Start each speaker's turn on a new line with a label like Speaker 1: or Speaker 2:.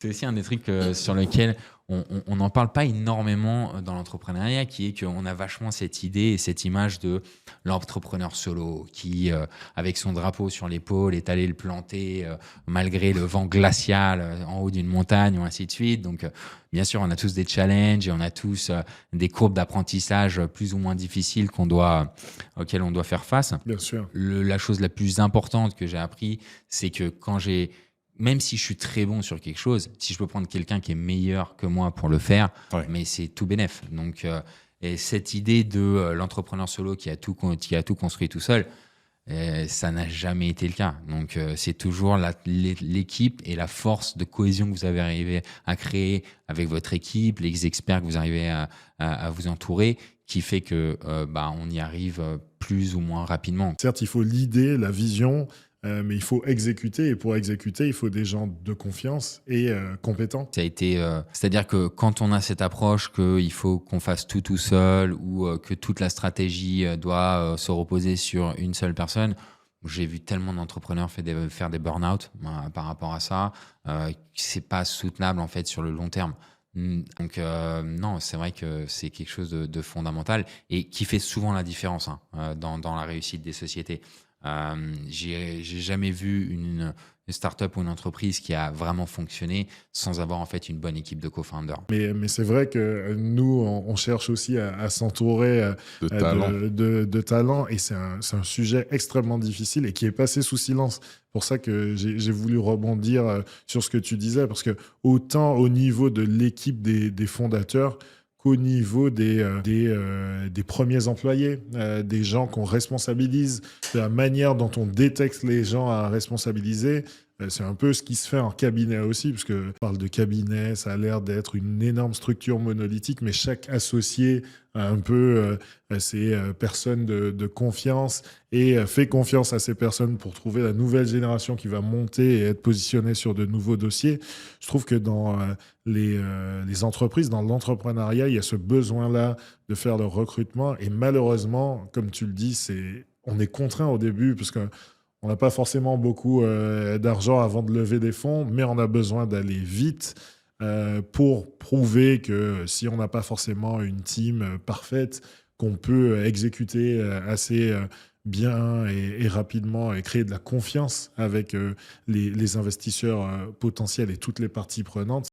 Speaker 1: C'est aussi un des trucs, sur lequel on n'en parle pas énormément, dans l'entrepreneuriat, qui est qu'on a vachement cette idée et cette image de l'entrepreneur solo qui, avec son drapeau sur l'épaule, est allé le planter, malgré le vent glacial, en haut d'une montagne ou ainsi de suite. Donc, bien sûr, on a tous des challenges et on a tous, des courbes d'apprentissage, plus ou moins difficiles auxquelles on doit faire face.
Speaker 2: Bien sûr.
Speaker 1: La chose la plus importante que j'ai appris, c'est que même si je suis très bon sur quelque chose, si je peux prendre quelqu'un qui est meilleur que moi pour le faire,
Speaker 2: Ouais.
Speaker 1: mais c'est tout bénef. Donc, et cette idée de l'entrepreneur solo qui a tout construit tout seul, ça n'a jamais été le cas. Donc, c'est toujours l'équipe et la force de cohésion que vous avez arrivé à créer avec votre équipe, les experts que vous arrivez à vous entourer, qui fait que on y arrive plus ou moins rapidement.
Speaker 2: Certes, il faut l'idée, la vision, mais il faut exécuter. Et pour exécuter, il faut des gens de confiance et compétents.
Speaker 1: Ça a été, c'est-à-dire que quand on a cette approche qu'il faut qu'on fasse tout seul ou que toute la stratégie doit se reposer sur une seule personne, j'ai vu tellement d'entrepreneurs faire des burn-out par rapport à ça. C'est pas soutenable en fait sur le long terme. Donc non, c'est vrai que c'est quelque chose de fondamental et qui fait souvent la différence dans la réussite des sociétés. J'ai jamais vu une start-up ou une entreprise qui a vraiment fonctionné sans avoir en fait une bonne équipe de co-founders.
Speaker 2: Mais c'est vrai que nous, on cherche aussi à s'entourer
Speaker 3: De talent.
Speaker 2: de talents et c'est un sujet extrêmement difficile et qui est passé sous silence. C'est pour ça que j'ai voulu rebondir sur ce que tu disais, parce que autant au niveau de l'équipe des fondateurs qu'au niveau des premiers employés, des gens qu'on responsabilise, de la manière dont on détecte les gens à responsabiliser. C'est un peu ce qui se fait en cabinet aussi, parce que on parle de cabinet, ça a l'air d'être une énorme structure monolithique, mais chaque associé a un peu ses personnes de confiance et fait confiance à ces personnes pour trouver la nouvelle génération qui va monter et être positionnée sur de nouveaux dossiers. Je trouve que dans les entreprises, dans l'entrepreneuriat, il y a ce besoin-là de faire le recrutement et malheureusement, comme tu le dis, on est contraint au début parce que on n'a pas forcément beaucoup d'argent avant de lever des fonds, mais on a besoin d'aller vite pour prouver que si on n'a pas forcément une team parfaite, qu'on peut exécuter assez bien et rapidement et créer de la confiance avec les investisseurs potentiels et toutes les parties prenantes.